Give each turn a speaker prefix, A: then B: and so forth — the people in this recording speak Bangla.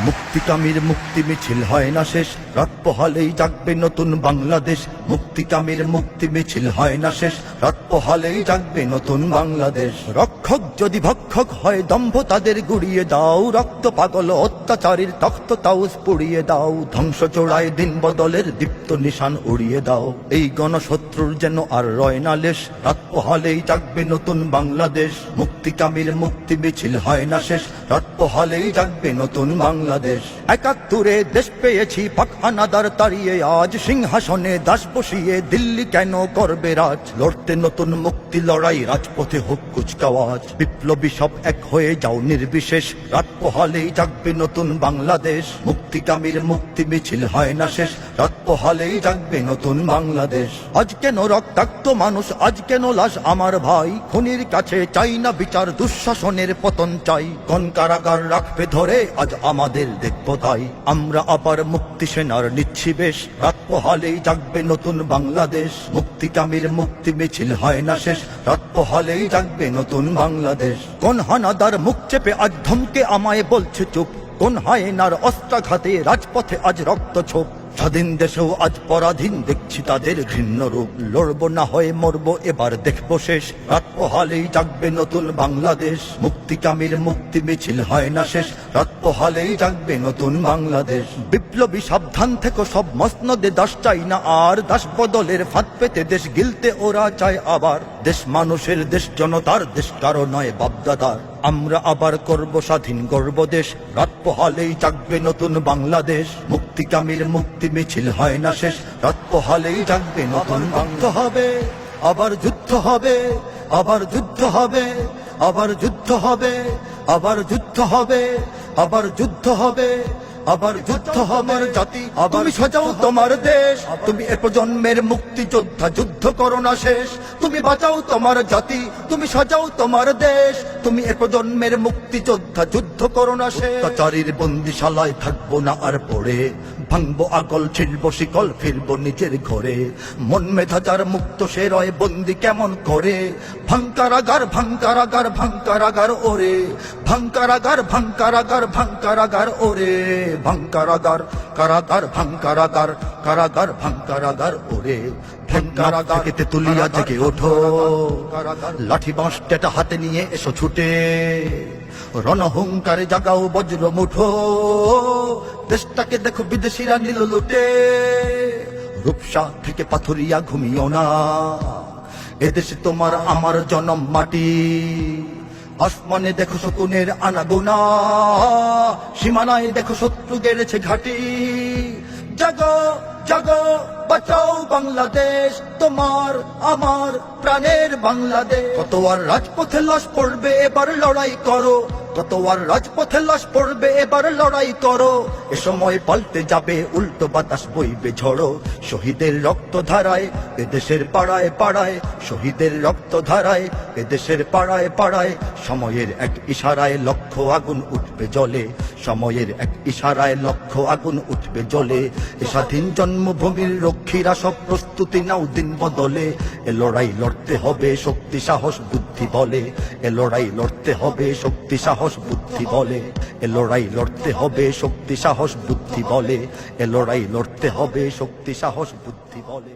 A: মুক্তিকামীর মুক্তি মিছিল হয় না শেষ, রাত পোহালেই জাগবে নতুন বাংলাদেশ। মুক্তিকামীর মুক্তি মিছিল হয় না শেষ, রাত পোহালেই জাগবে নতুন বাংলাদেশ। রক্ষক যদি ভক্ষক হয় দম্ভ তাদের গুড়িয়ে দাও, রক্ত পাগল অত্যাচারীর তখ্ত তাউস পুড়িয়ে দাও। ধ্বংস চোড়ায় দিন বদলের দীপ্ত নিশান উড়িয়ে দাও, এই গণশত্রুর যেন আর রয় না লেশ। রাত পোহালেই জাগবে নতুন বাংলাদেশ। মুক্তিকামীর মুক্তি মিছিল হয় না শেষ, রাত পোহালেই জাগবে নতুন বাংলাদেশ। ৭১ দেশ পেয়েছি পাক হানাদার তাড়িয়ে, আজ সিংহাসনে দাস বসিয়ে দিল্লি কেন করবে রাজ। লড়তে নতুন মুক্তি লড়াই, রাজপথে হোক কুচকাওয়াজ। বিপ্লবী সব এক হয়ে যাও নির্বিশেষ, রাত পোহালেই জাগবে নতুন বাংলাদেশ। মুক্তিকামীর মুক্তি মিছিল হয় না শেষ, রাত পোহালেই জাগবে নতুন বাংলাদেশ। আজ কেন রক্তাক্ত মানুষ, আজ কেন লাশ আমার ভাই। খুনির কাছে চাই না বিচার, দুঃশাসনের পতন চাই। কোন কারাগার রাখবে ধরে আজ আমাদের দেখব তাই। আমরা আবার মুক্তি সেনার নিচ্ছি বেশ, রাত পোহালেই জাগবে নতুন বাংলাদেশ। মুক্তিকামীর মুক্তি মিছিল হয় না শেষ, রাত পোহালেই জাগবে নতুন বাংলাদেশ। কোন হানাদার মুখ চেপে আজ ধমকে আমায় বলছে চুপ, কোন হায়নার অস্ত্রাঘাতে রাজপথে আজ রক্ত ছোপ। স্বাধীন দেশেও আজ পরাধীন দেখছি তাদের ঘৃণ্য রূপ। লড়বো না হয়ে মরবো এবার দেখবো শেষ, রাত পোহালেই জাগবে নতুন বাংলাদেশ। মুক্তিকামীর মুক্তি মিছিল হয় না শেষ, রাত পোহালেই জাগবে নতুন বাংলাদেশ। বিপ্লবী সাবধান থেকে সব মসনদে দাস চাই না আর, দাস বদলের ফাঁদ পেতে দেশ গিলতে ওরা চায় আবার। দেশ মানুষের, দেশ জনতার, দেশ কারো নয় বাপদাদার। আমরা আবার করব স্বাধীন গর্ব দেশ, রাত পোহালেই জাগবে নতুন বাংলাদেশ। মুক্তিকামীর মুক্তি মিছিল হয় না শেষ, রাত পোহালেই জাগবে নতুন বাংলা। হবে আবার যুদ্ধ হবে, আবার যুদ্ধ হবে, আবার যুদ্ধ হবে, আবার যুদ্ধ হবে, আবার যুদ্ধ হবে, আবার যুদ্ধ হবে। জাতি তুমি সাজাও তোমার দেশ, তুমি এ প্রজন্মের মুক্তিযোদ্ধা, যুদ্ধ করো না শেষ। তুমি বাঁচাও তোমার জাতি, তুমি সাজাও তোমার দেশ, তুমি এ প্রজন্মের মুক্তিযোদ্ধা, যুদ্ধ করো না শেষ। অত্যাচারীর বন্দিশালায় থাকবো না আর পড়ে, ভাঙবো আগল ছিড়বো শিকল, ফিরবো নিজের ঘরে। মন মেধা যার মুক্ত সে রয় বন্দি কেমন করে। ভাঙকারাগার ভাঙকারাগার ভাঙকারাগার ওরে, ভাঙকারাগার ভাঙকারাগার ভাঙকারাগার ওরে। ভাঙকারাগার কারাগার ভাঙকারাগার কারাগার ভাঙকারাগার ওরে। ভাঙকারাগার থেকে তুলিয়া জেগে ওঠো, লাঠি বাঁশ টেটা হাতে নিয়ে এসো ছুটে। রণহুঙ্কারে জাগাও বজ্র মুঠো, দেশটাকে দেখো বিদেশিরা নিল লুটে। রূপসা থেকে পাথুরিয়া ঘুমিও না, এদেশে তোমার আমার জনম মাটি। আসমানে দেখো শকুনের আনাগোনা, সীমানায় দেখো শত্রু গেড়েছে ঘাটি। জাগো জাগো বাঁচাও বাংলাদেশ, তোমার আমার প্রাণের বাংলাদেশ। কত আর রাজপথে লাশ পড়বে এবার লড়াই করো, কত আর রাজপথে লাশ পড়বে এবার লড়াই করো। এ সময় পাল্টে যাবে উল্টো বাতাস বইবে ঝড়ো। শহীদের রক্ত ধারায় এদেশের পাড়ায় পাড়ায়, শহীদের রক্ত ধারায় এদেশের পাড়ায় পাড়ায়। সময়ের এক ইশারায় লক্ষ আগুন উঠবে জ্বলে, সময়ের এক ইশারায় লক্ষ আগুন উঠবে জ্বলে। এ স্বাধীন জন্মভূমির রক্ষীরা সব প্রস্তুতি নাও দিন বদলে। এ লড়াই লড়তে হবে শক্তি সাহস বুদ্ধি বলে, এ লড়াই লড়তে হবে শক্তি সাহস বুদ্ধি বলে। এ লড়াই লড়তে হবে শক্তি সাহস বুদ্ধি বলে, এ লড়াই লড়তে হবে শক্তি সাহস বুদ্ধি বলে।